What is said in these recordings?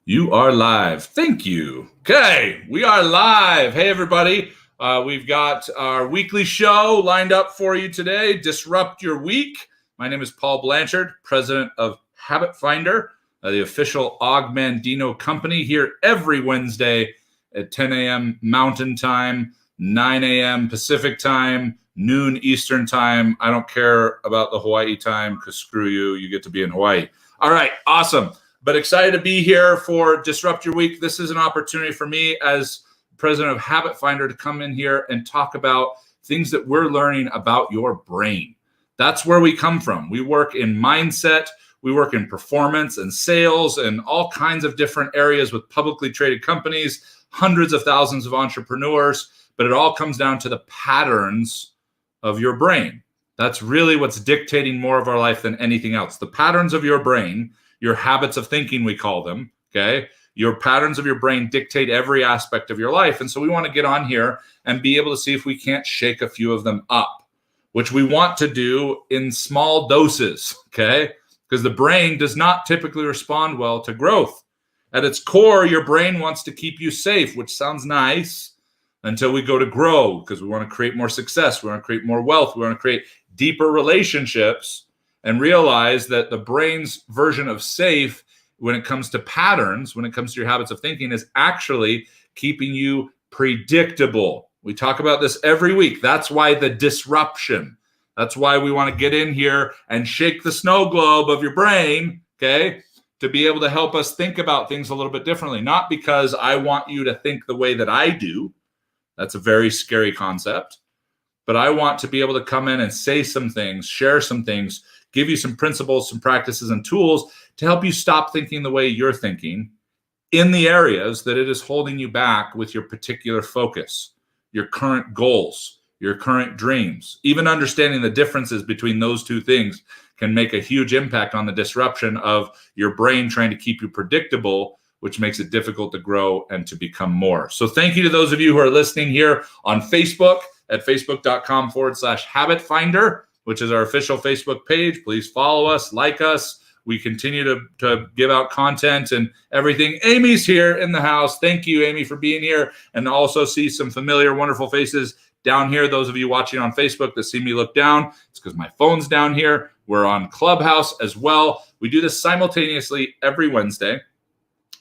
You are live. Thank you. Okay, we are live. Hey, everybody. We've got our weekly show lined up for you today. Disrupt your week. My name is Paul Blanchard, president of Habit Finder, the official Augmandino company, here every Wednesday at 10 a.m. Mountain Time, 9 a.m. Pacific Time, noon Eastern Time. I don't care about the Hawaii time because screw you. You get to be in Hawaii. All right, awesome. But excited to be here for Disrupt Your Week. This is an opportunity for me as president of Habit Finder to come in here and talk about things that we're learning about your brain. That's where we come from. We work in mindset, we work in performance and sales and all kinds of different areas with publicly traded companies, hundreds of thousands of entrepreneurs, but it all comes down to the patterns of your brain. That's really what's dictating more of our life than anything else. The patterns of your brain, your habits of thinking, we call them, okay? Your patterns of your brain dictate every aspect of your life. And so we want to get on here and be able to see if we can't shake a few of them up, which we want to do in small doses, okay? Because the brain does not typically respond well to growth. At its core, your brain wants to keep you safe, which sounds nice until we go to grow, because we want to create more success. We want to create more wealth. We want to create deeper relationships, and realize that the brain's version of safe when it comes to patterns, when it comes to your habits of thinking, is actually keeping you predictable. We talk about this every week. That's why the disruption. That's why we want to get in here and shake the snow globe of your brain, okay, to be able to help us think about things a little bit differently. Not because I want you to think the way that I do. That's a very scary concept. But I want to be able to come in and say some things, share some things, give you some principles, some practices, and tools to help you stop thinking the way you're thinking in the areas that it is holding you back with your particular focus, your current goals, your current dreams. Even understanding the differences between those two things can make a huge impact on the disruption of your brain trying to keep you predictable, which makes it difficult to grow and to become more. So thank you to those of you who are listening here on Facebook at facebook.com/Habit Finder, which is our official Facebook page. Please follow us, like us. We continue to give out content and everything. Amy's here in the house. Thank you, Amy, for being here. And also see some familiar, wonderful faces down here. Those of you watching on Facebook that see me look down, it's because my phone's down here. We're on Clubhouse as well. We do this simultaneously every Wednesday.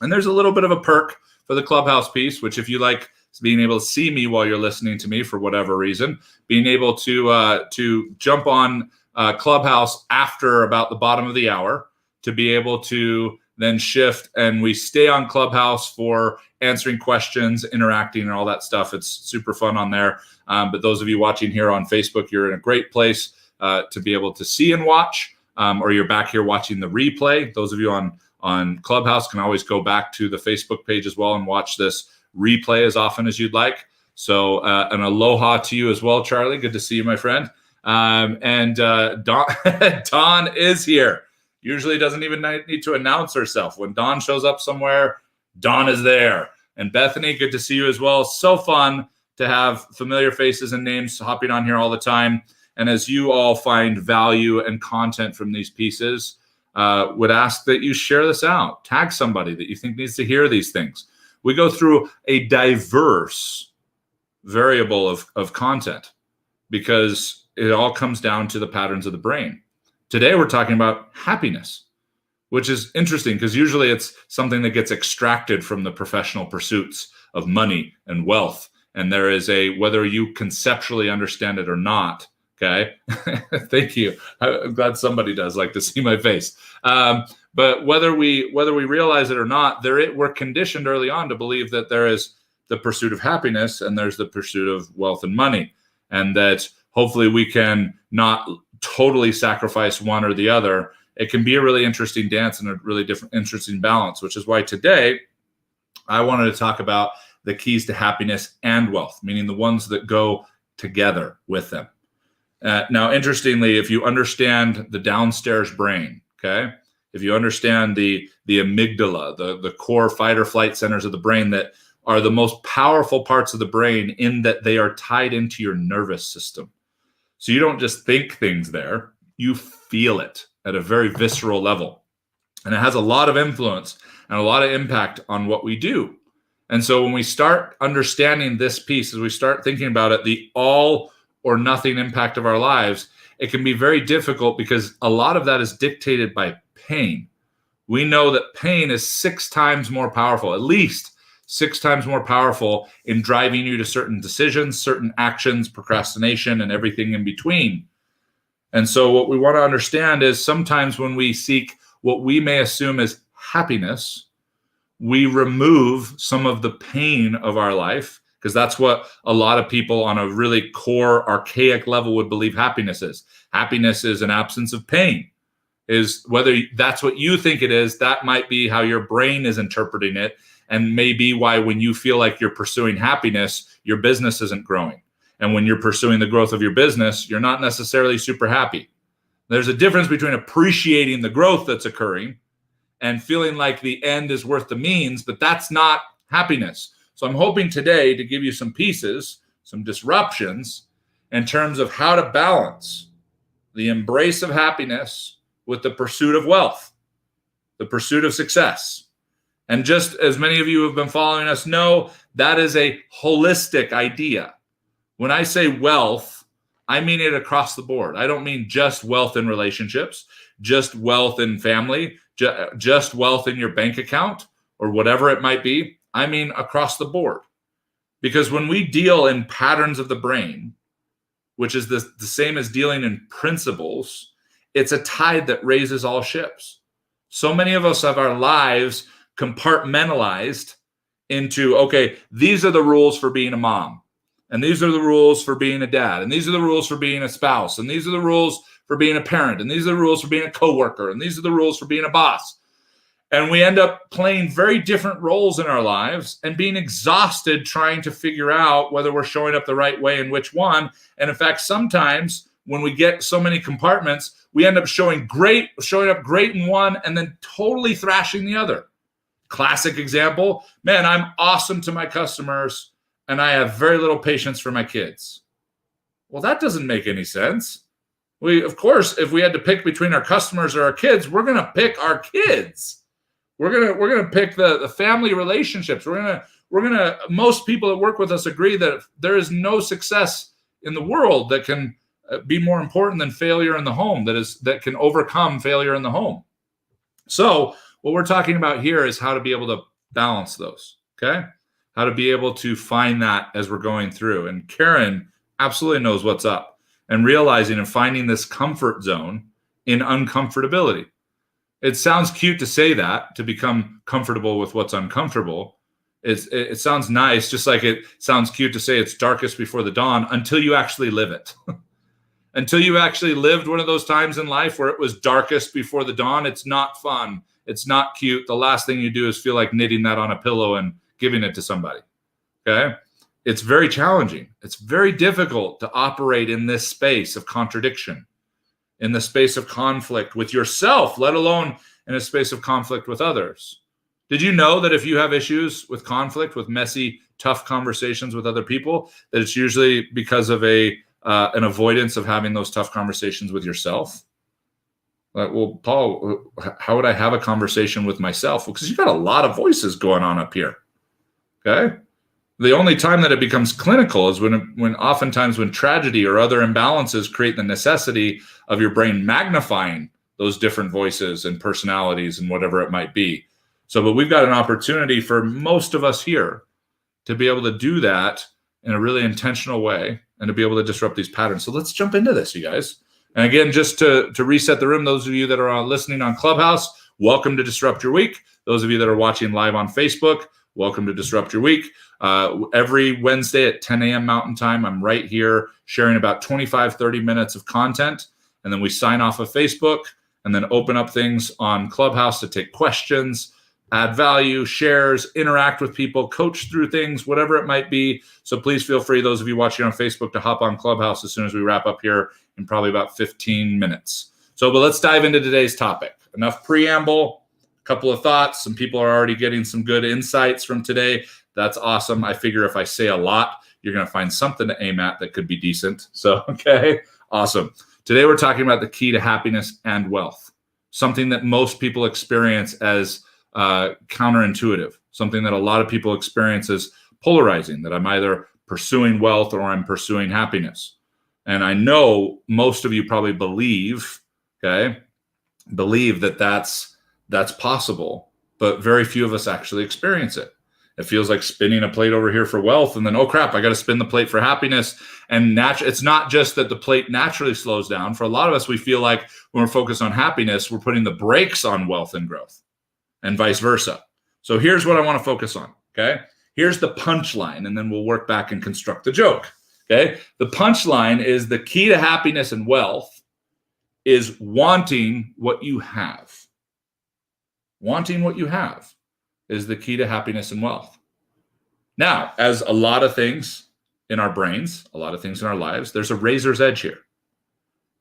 And there's a little bit of a perk for the Clubhouse piece, which if you like being able to see me while you're listening to me for whatever reason, being able to jump on Clubhouse after about the bottom of the hour to be able to then shift, and we stay on Clubhouse for answering questions, interacting, and all that stuff. It's super fun on there. But those of you watching here on Facebook, you're in a great place to be able to see and watch, or you're back here watching the replay. Those of you on Clubhouse can always go back to the Facebook page as well and watch this replay as often as you'd like. So an aloha to you as well, Charlie. Good to see you, my friend. And Dawn is here. Usually doesn't even need to announce herself. When Dawn shows up somewhere, Dawn is there. And Bethany, good to see you as well. So fun to have familiar faces and names hopping on here all the time. And as you all find value and content from these pieces, would ask that you share this out. Tag somebody that you think needs to hear these things. We go through a diverse variable of content because it all comes down to the patterns of the brain. Today, we're talking about happiness, which is interesting because usually it's something that gets extracted from the professional pursuits of money and wealth. And there is whether you conceptually understand it or not. Okay. Thank you. I'm glad somebody does like to see my face. But whether we realize it or not, we're conditioned early on to believe that there is the pursuit of happiness and there's the pursuit of wealth and money, and that hopefully we can not totally sacrifice one or the other. It can be a really interesting dance and a really interesting balance, which is why today I wanted to talk about the keys to happiness and wealth, meaning the ones that go together with them. Now, interestingly, if you understand the downstairs brain, okay, if you understand the amygdala, the core fight or flight centers of the brain that are the most powerful parts of the brain in that they are tied into your nervous system. So you don't just think things there, you feel it at a very visceral level. And it has a lot of influence and a lot of impact on what we do. And so when we start understanding this piece, as we start thinking about it, the all or nothing impact of our lives, it can be very difficult because a lot of that is dictated by pain. We know that pain is 6 times more powerful, at least 6 times more powerful in driving you to certain decisions, certain actions, procrastination, and everything in between. And so what we want to understand is sometimes when we seek what we may assume as happiness, we remove some of the pain of our life, because that's what a lot of people on a really core archaic level would believe happiness is. Happiness is an absence of pain. Is whether that's what you think it is, that might be how your brain is interpreting it, and maybe why when you feel like you're pursuing happiness, your business isn't growing. And when you're pursuing the growth of your business, you're not necessarily super happy. There's a difference between appreciating the growth that's occurring and feeling like the end is worth the means, but that's not happiness. So I'm hoping today to give you some pieces, some disruptions in terms of how to balance the embrace of happiness with the pursuit of wealth, the pursuit of success. And just as many of you who have been following us know, that is a holistic idea. When I say wealth, I mean it across the board. I don't mean just wealth in relationships, just wealth in family, just wealth in your bank account or whatever it might be. I mean across the board. Because when we deal in patterns of the brain, which is the same as dealing in principles, it's a tide that raises all ships. So many of us have our lives compartmentalized into, okay, these are the rules for being a mom. And these are the rules for being a dad. And these are the rules for being a spouse. And these are the rules for being a parent. And these are the rules for being a coworker. And these are the rules for being a boss. And we end up playing very different roles in our lives and being exhausted trying to figure out whether we're showing up the right way and which one. And in fact, sometimes when we get so many compartments, we end up showing up great in one and then totally thrashing the other. Classic example, man, I'm awesome to my customers and I have very little patience for my kids. Well, that doesn't make any sense. Of course, if we had to pick between our customers or our kids, we're going to pick our kids. We're gonna pick the family relationships. Most people that work with us agree that there is no success in the world that can be more important than failure in the home, that can overcome failure in the home. So what we're talking about here is how to be able to balance those, okay? How to be able to find that as we're going through. And Karen absolutely knows what's up, and realizing and finding this comfort zone in uncomfortability. It sounds cute to say that, to become comfortable with what's uncomfortable. It sounds nice, just like it sounds cute to say it's darkest before the dawn, until you actually live it. Until you actually lived one of those times in life where it was darkest before the dawn, it's not fun. It's not cute. The last thing you do is feel like knitting that on a pillow and giving it to somebody, okay? It's very challenging. It's very difficult to operate in this space of contradiction, in the space of conflict with yourself, let alone in a space of conflict with others. Did you know that if you have issues with conflict, with messy, tough conversations with other people, that it's usually because of an avoidance of having those tough conversations with yourself? Like, well, Paul, how would I have a conversation with myself? Well, because you've got a lot of voices going on up here, okay? The only time that it becomes clinical is when oftentimes when tragedy or other imbalances create the necessity of your brain magnifying those different voices and personalities and whatever it might be. But we've got an opportunity for most of us here to be able to do that in a really intentional way and to be able to disrupt these patterns. So let's jump into this, you guys. And again, just to reset the room, those of you that are listening on Clubhouse, welcome to Disrupt Your Week. Those of you that are watching live on Facebook, welcome to Disrupt Your Week. Every Wednesday at 10 a.m. Mountain Time, I'm right here sharing about 25, 30 minutes of content. And then we sign off of Facebook and then open up things on Clubhouse to take questions, add value, shares, interact with people, coach through things, whatever it might be. So please feel free, those of you watching on Facebook, to hop on Clubhouse as soon as we wrap up here in probably about 15 minutes. But let's dive into today's topic. Enough preamble, a couple of thoughts. Some people are already getting some good insights from today. That's awesome. I figure if I say a lot, you're going to find something to aim at that could be decent. Okay, awesome. Today we're talking about the key to happiness and wealth. something that most people experience as counterintuitive, something that a lot of people experience as polarizing, that I'm either pursuing wealth or I'm pursuing happiness. And I know most of you probably believe that that's possible, but very few of us actually experience it. It feels like spinning a plate over here for wealth, and then, oh crap, I got to spin the plate for happiness. And it's not just that the plate naturally slows down. For a lot of us, we feel like when we're focused on happiness, we're putting the brakes on wealth and growth, and vice versa. So here's what I want to focus on, okay? Here's the punchline, and then we'll work back and construct the joke, okay? The punchline is the key to happiness and wealth is wanting what you have. Wanting what you have is the key to happiness and wealth. Now, as a lot of things in our brains, a lot of things in our lives, there's a razor's edge here.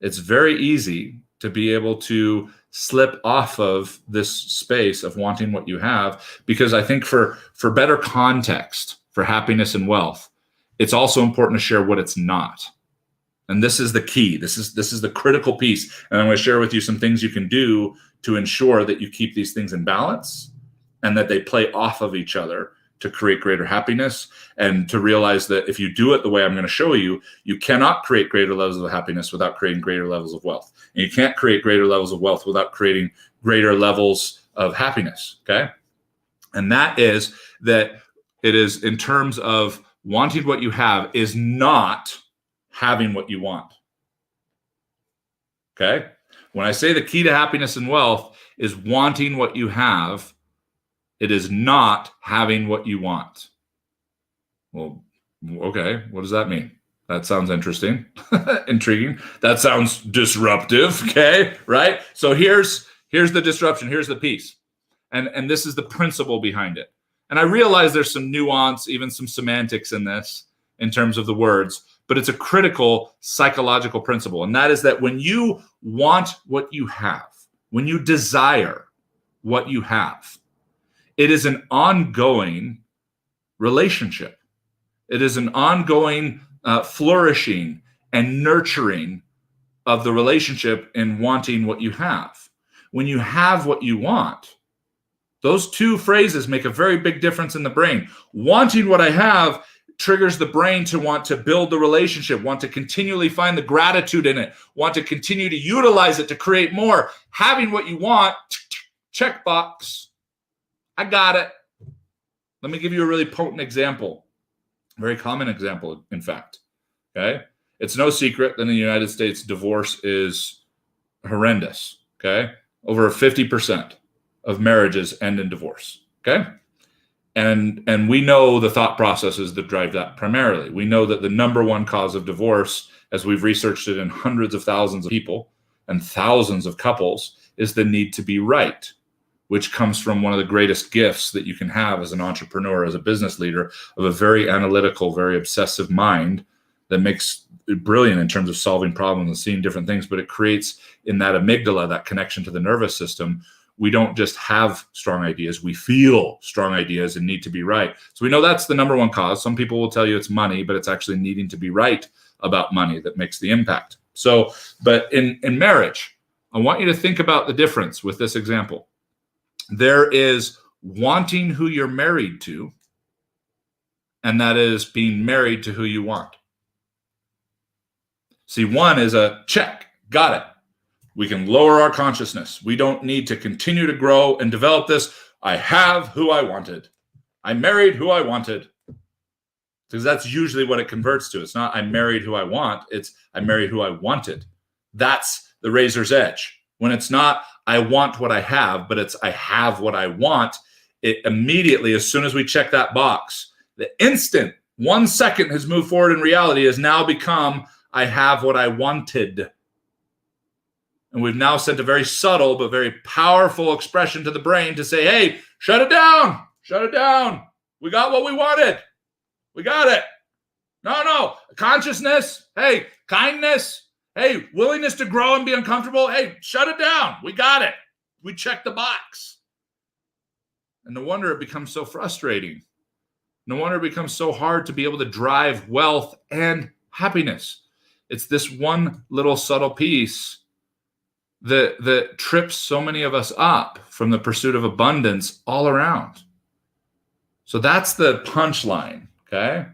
It's very easy to be able to slip off of this space of wanting what you have, because I think for better context, for happiness and wealth, it's also important to share what it's not. And this is the key. This is the critical piece. And I'm going to share with you some things you can do to ensure that you keep these things in balance and that they play off of each other to create greater happiness, and to realize that if you do it the way I'm going to show you, you cannot create greater levels of happiness without creating greater levels of wealth. And you can't create greater levels of wealth without creating greater levels of happiness, okay? And that is that it is in terms of wanting what you have is not having what you want, okay? When I say the key to happiness and wealth is wanting what you have, it is not having what you want. Well, okay, what does that mean? That sounds interesting, intriguing. That sounds disruptive, okay, right? So here's the disruption, here's the piece. And this is the principle behind it. And I realize there's some nuance, even some semantics in this in terms of the words, but it's a critical psychological principle. And that is that when you want what you have, when you desire what you have, it is an ongoing relationship. It is an ongoing flourishing and nurturing of the relationship in wanting what you have. When you have what you want, those two phrases make a very big difference in the brain. Wanting what I have triggers the brain to want to build the relationship, want to continually find the gratitude in it, want to continue to utilize it to create more. Having what you want, checkbox. I got it. Let me give you a really potent example, a very common example, in fact. Okay, it's no secret that in the United States, divorce is horrendous. Okay, over 50% of marriages end in divorce. Okay, and we know the thought processes that drive that primarily. We know that the number one cause of divorce, as we've researched it in hundreds of thousands of people and thousands of couples, is the need to be right, which comes from one of the greatest gifts that you can have as an entrepreneur, as a business leader, of a very analytical, very obsessive mind that makes it brilliant in terms of solving problems and seeing different things. But it creates in that amygdala, that connection to the nervous system. We don't just have strong ideas, we feel strong ideas and need to be right. So we know that's the number one cause. Some people will tell you it's money, but it's actually needing to be right about money that makes the impact. So, but in marriage, I want you to think about the difference with this example. There is wanting who you're married to, and that is being married to who you want. See, one is a check, got it. We can lower our consciousness. We don't need to continue to grow and develop this. I have who I wanted. I married who I wanted. Because that's usually what it converts to. It's not I married who I want. It's I married who I wanted. That's the razor's edge. When it's not I want what I have, but it's I have what I want, it immediately, as soon as we check that box, the instant 1 second has moved forward in reality has now become I have what I wanted. And we've now sent a very subtle but very powerful expression to the brain to say, hey, shut it down. Shut it down. We got what we wanted. We got it. No. Consciousness. Hey, kindness. Hey, willingness to grow and be uncomfortable. Hey, shut it down. We got it. We checked the box. And no wonder it becomes so frustrating. No wonder it becomes so hard to be able to drive wealth and happiness. It's this one little subtle piece that trips so many of us up from the pursuit of abundance all around. So that's the punchline, okay?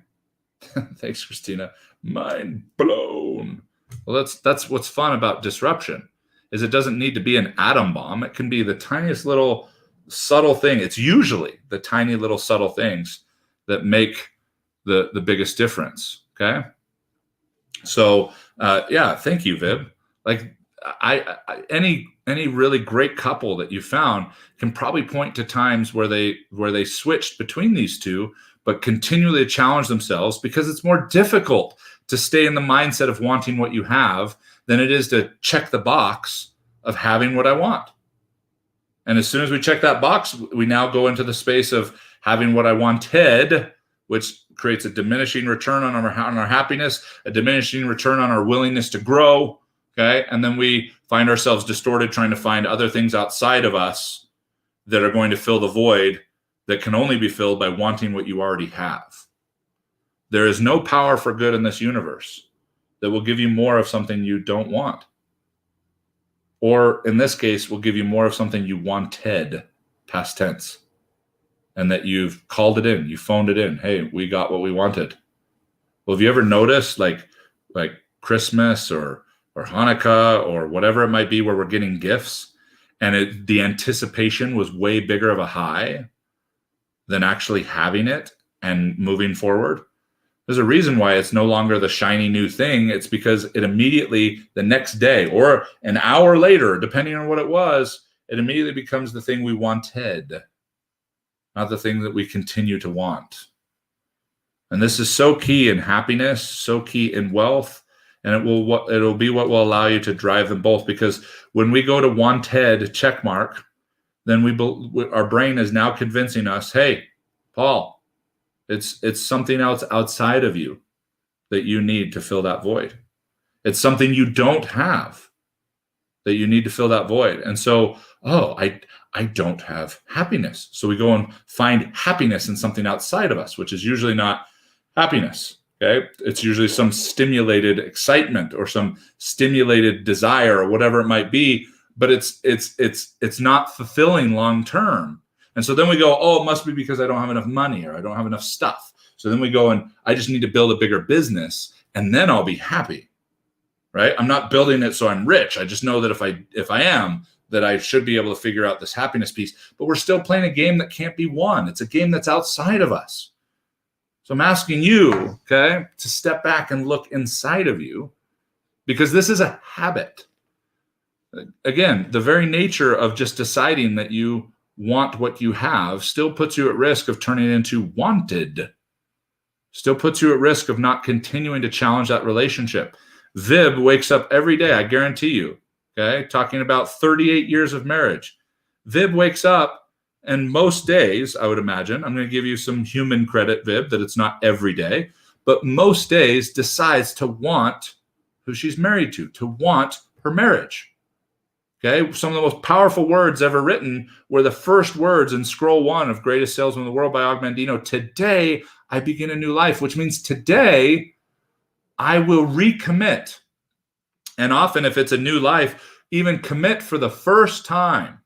Thanks, Christina. Mind blown. Well, that's what's fun about disruption, is it doesn't need to be an atom bomb. It can be the tiniest little subtle thing. It's usually the tiny little subtle things that make the biggest difference, okay? So, yeah, thank you, Vib. Like, any really great couple that you found can probably point to times where they switched between these two, but continually challenge themselves, because it's more difficult to stay in the mindset of wanting what you have than it is to check the box of having what I want. And as soon as we check that box, we now go into the space of having what I wanted, which creates a diminishing return on our happiness, a diminishing return on our willingness to grow. Okay. And then we find ourselves distorted, trying to find other things outside of us that are going to fill the void that can only be filled by wanting what you already have. There is no power for good in this universe that will give you more of something you don't want. Or in this case, will give you more of something you wanted, past tense, and that you've called it in, you phoned it in. Hey, we got what we wanted. Well, have you ever noticed like Christmas or Hanukkah or whatever it might be, where we're getting gifts and the anticipation was way bigger of a high than actually having it and moving forward? There's a reason why it's no longer the shiny new thing. It's because it immediately, the next day or an hour later, depending on what it was, it immediately becomes the thing we wanted, not the thing that we continue to want. And this is so key in happiness, so key in wealth, and it'll be what will allow you to drive them both. Because when we go to wanted check mark, then our brain is now convincing us, hey, Paul, it's something else outside of you that you need to fill that void. It's something you don't have that you need to fill that void. And so, I don't have happiness. So we go and find happiness in something outside of us, which is usually not happiness. Okay. It's usually some stimulated excitement or some stimulated desire or whatever it might be, but it's not fulfilling long term. And so then we go, it must be because I don't have enough money or I don't have enough stuff. So then we go and I just need to build a bigger business and then I'll be happy, right? I'm not building it so I'm rich. I just know that if I am, that I should be able to figure out this happiness piece. But we're still playing a game that can't be won. It's a game that's outside of us. So I'm asking you, okay, to step back and look inside of you, because this is a habit. Again, the very nature of just deciding that you want what you have still puts you at risk of turning it into wanted, still puts you at risk of not continuing to challenge that relationship. Vib wakes up every day, I guarantee you, okay, talking about 38 years of marriage. Vib wakes up, and most days, I would imagine, I'm going to give you some human credit, Vib, that it's not every day, but most days decides to want who she's married to want her marriage. Okay, some of the most powerful words ever written were the first words in scroll 1 of Greatest Salesman in the World by Og Mandino. Today, I begin a new life, which means today, I will recommit. And often, if it's a new life, even commit for the first time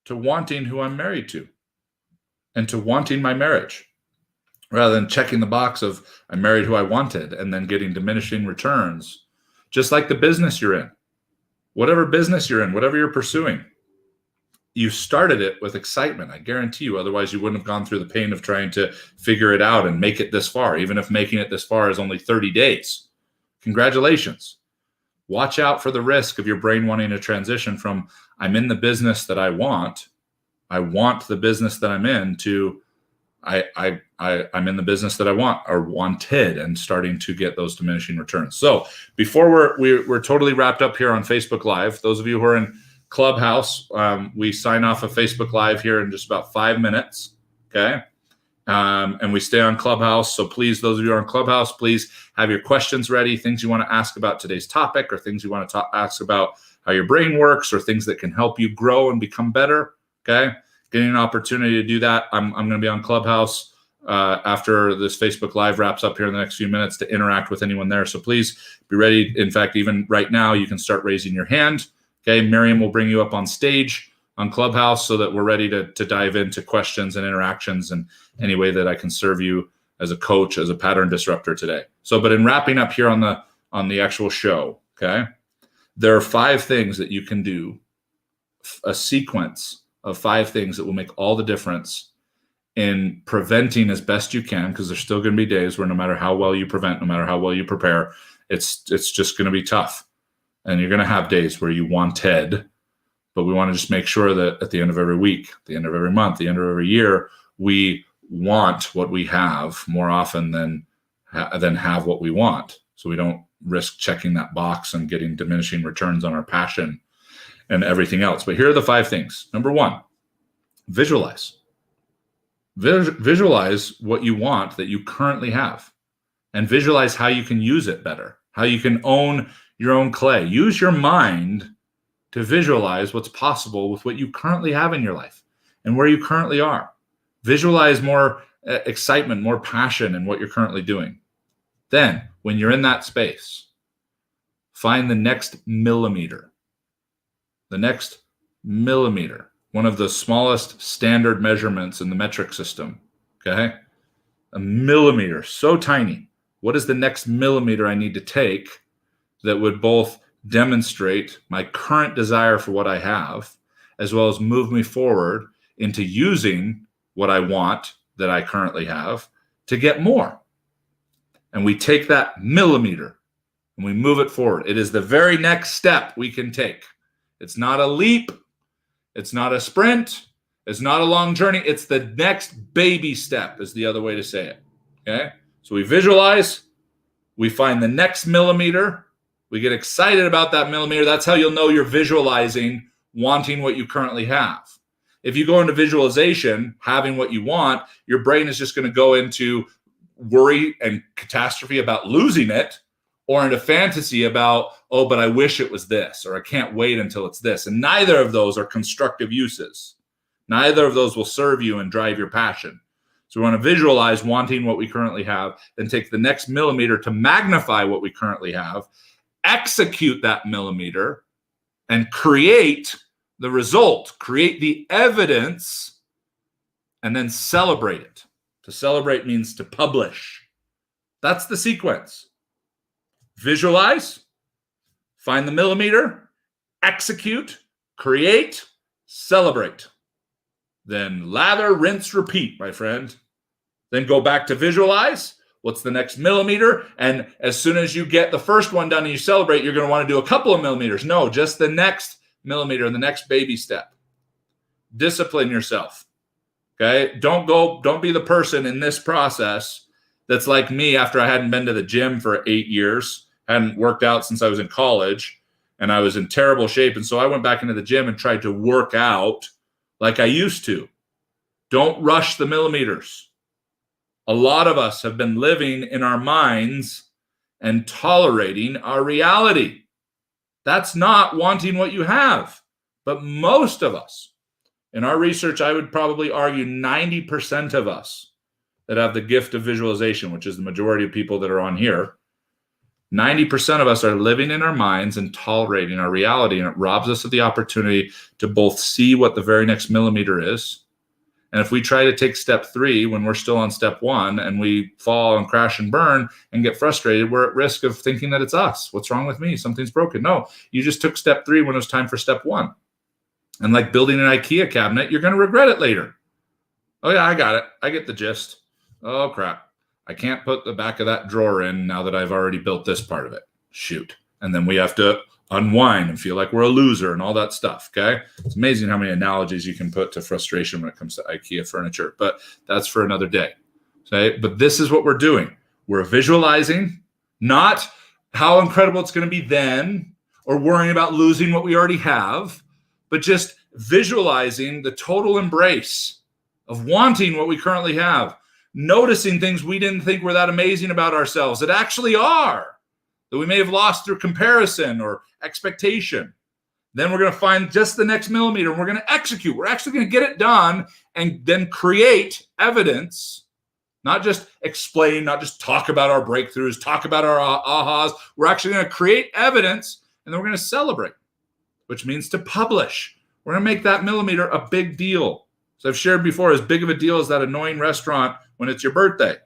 to wanting who I'm married to and to wanting my marriage, rather than checking the box of I married who I wanted and then getting diminishing returns. Just like the business you're in. Whatever business you're in, whatever you're pursuing, you started it with excitement. I guarantee you, otherwise you wouldn't have gone through the pain of trying to figure it out and make it this far, even if making it this far is only 30 days. Congratulations. Watch out for the risk of your brain wanting to transition from I'm in the business that I want the business that I'm in, to I'm in the business that I want or wanted, and starting to get those diminishing returns. So before we're totally wrapped up here on Facebook Live, those of you who are in Clubhouse, we sign off of Facebook Live here in just about 5 minutes. Okay. And we stay on Clubhouse. So please, those of you who are on Clubhouse, please have your questions ready, things you want to ask about today's topic, or things you want to ask about how your brain works, or things that can help you grow and become better. Okay. Getting an opportunity to do that. I'm going to be on Clubhouse after this Facebook Live wraps up here in the next few minutes to interact with anyone there. So please be ready. In fact, even right now, you can start raising your hand. Okay, Miriam will bring you up on stage on Clubhouse so that we're ready to dive into questions and interactions and any way that I can serve you as a coach, as a pattern disruptor today. So, but in wrapping up here on the actual show, okay, there are 5 things that you can do, a sequence of 5 things that will make all the difference in preventing as best you can, because there's still going to be days where no matter how well you prevent, no matter how well you prepare, it's just going to be tough. And you're going to have days where you wanted, but we want to just make sure that at the end of every week, the end of every month, the end of every year, we want what we have more often than have what we want. So we don't risk checking that box and getting diminishing returns on our passion and everything else. But here are the 5 things. Number 1, visualize. Visualize what you want that you currently have, and visualize how you can use it better, how you can own your own clay. Use your mind to visualize what's possible with what you currently have in your life and where you currently are. Visualize more excitement, more passion in what you're currently doing. Then, when you're in that space, find the next millimeter. The next millimeter, one of the smallest standard measurements in the metric system, okay? A millimeter, so tiny. What is the next millimeter I need to take that would both demonstrate my current desire for what I have, as well as move me forward into using what I want that I currently have to get more? And we take that millimeter and we move it forward. It is the very next step we can take. It's not a leap. It's not a sprint. It's not a long journey. It's the next baby step is the other way to say it. Okay? So we visualize. We find the next millimeter. We get excited about that millimeter. That's how you'll know you're visualizing wanting what you currently have. If you go into visualization, having what you want, your brain is just going to go into worry and catastrophe about losing it, or into fantasy about, oh, but I wish it was this, or I can't wait until it's this. And neither of those are constructive uses. Neither of those will serve you and drive your passion. So we want to visualize wanting what we currently have, then take the next millimeter to magnify what we currently have, execute that millimeter, and create the result, create the evidence, and then celebrate it. To celebrate means to publish. That's the sequence. Visualize, find the millimeter, execute, create, celebrate. Then lather, rinse, repeat, my friend. Then go back to visualize. What's the next millimeter? And as soon as you get the first one done and you celebrate, you're going to want to do a couple of millimeters. No, just the next millimeter and the next baby step. Discipline yourself. Okay? Don't be the person in this process that's like me after I hadn't been to the gym for 8 years, hadn't worked out since I was in college, and I was in terrible shape. And so I went back into the gym and tried to work out like I used to. Don't rush the millimeters. A lot of us have been living in our minds and tolerating our reality. That's not wanting what you have. But most of us, in our research, I would probably argue 90% of us that have the gift of visualization, which is the majority of people that are on here, 90% of us are living in our minds and tolerating our reality, and it robs us of the opportunity to both see what the very next millimeter is. And if we try to take step 3 when we're still on step 1 and we fall and crash and burn and get frustrated, we're at risk of thinking that it's us. What's wrong with me? Something's broken. No, you just took step 3 when it was time for step 1. And like building an IKEA cabinet, you're going to regret it later. Oh yeah, I got it. I get the gist. Oh crap. I can't put the back of that drawer in now that I've already built this part of it. Shoot. And then we have to unwind and feel like we're a loser and all that stuff, okay? It's amazing how many analogies you can put to frustration when it comes to IKEA furniture, but that's for another day, okay? But this is what we're doing. We're visualizing, not how incredible it's going to be then or worrying about losing what we already have, but just visualizing the total embrace of wanting what we currently have, noticing things we didn't think were that amazing about ourselves that actually are, that we may have lost through comparison or expectation. Then we're going to find just the next millimeter and we're going to execute. We're actually going to get it done and then create evidence, not just explain, not just talk about our breakthroughs, talk about our ahas. We're actually going to create evidence and then we're going to celebrate. which means to publish. We're going to make that millimeter a big deal. So I've shared before, as big of a deal as that annoying restaurant when it's your birthday.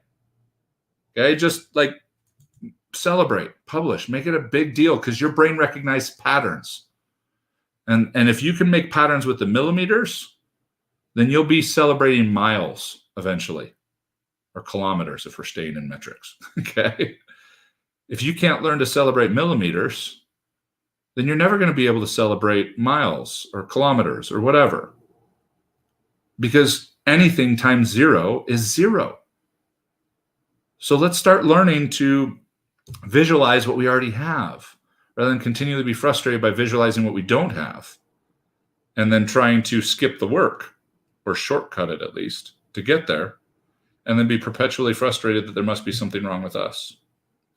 Okay, just like celebrate, publish, make it a big deal, because your brain recognizes patterns. And if you can make patterns with the millimeters, then you'll be celebrating miles eventually, or kilometers if we're staying in metrics. Okay. If you can't learn to celebrate millimeters, then you're never going to be able to celebrate miles or kilometers or whatever. Because anything times 0 is 0. So let's start learning to visualize what we already have, rather than continually be frustrated by visualizing what we don't have and then trying to skip the work, or shortcut it at least, to get there, and then be perpetually frustrated that there must be something wrong with us.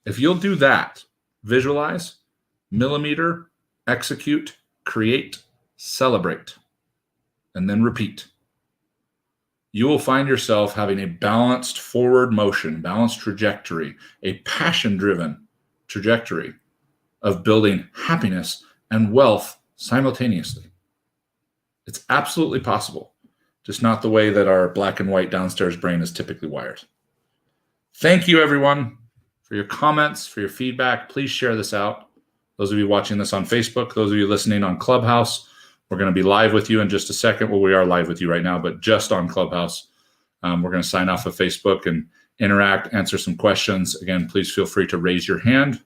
If you'll do that, visualize, millimeter, execute, create, celebrate, and then repeat, you will find yourself having a balanced forward motion, balanced trajectory, a passion-driven trajectory of building happiness and wealth simultaneously. It's absolutely possible, just not the way that our black and white downstairs brain is typically wired. Thank you, everyone, for your comments, for your feedback. Please share this out. Those of you watching this on Facebook, those of you listening on Clubhouse, we're going to be live with you in just a second. Well, we are live with you right now, but just on Clubhouse. We're going to sign off of Facebook and interact, answer some questions. Again, please feel free to raise your hand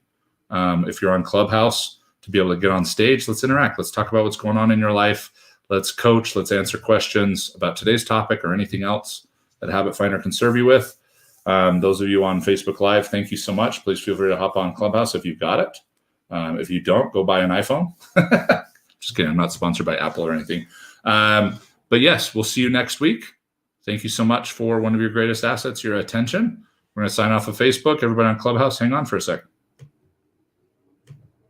if you're on Clubhouse to be able to get on stage. Let's interact. Let's talk about what's going on in your life. Let's coach. Let's answer questions about today's topic or anything else that Habit Finder can serve you with. Those of you on Facebook Live, thank you so much. Please feel free to hop on Clubhouse if you've got it. If you don't, go buy an iPhone. Just kidding. I'm not sponsored by Apple or anything. But yes, we'll see you next week. Thank you so much for one of your greatest assets, your attention. We're going to sign off of Facebook. Everybody on Clubhouse, hang on for a second.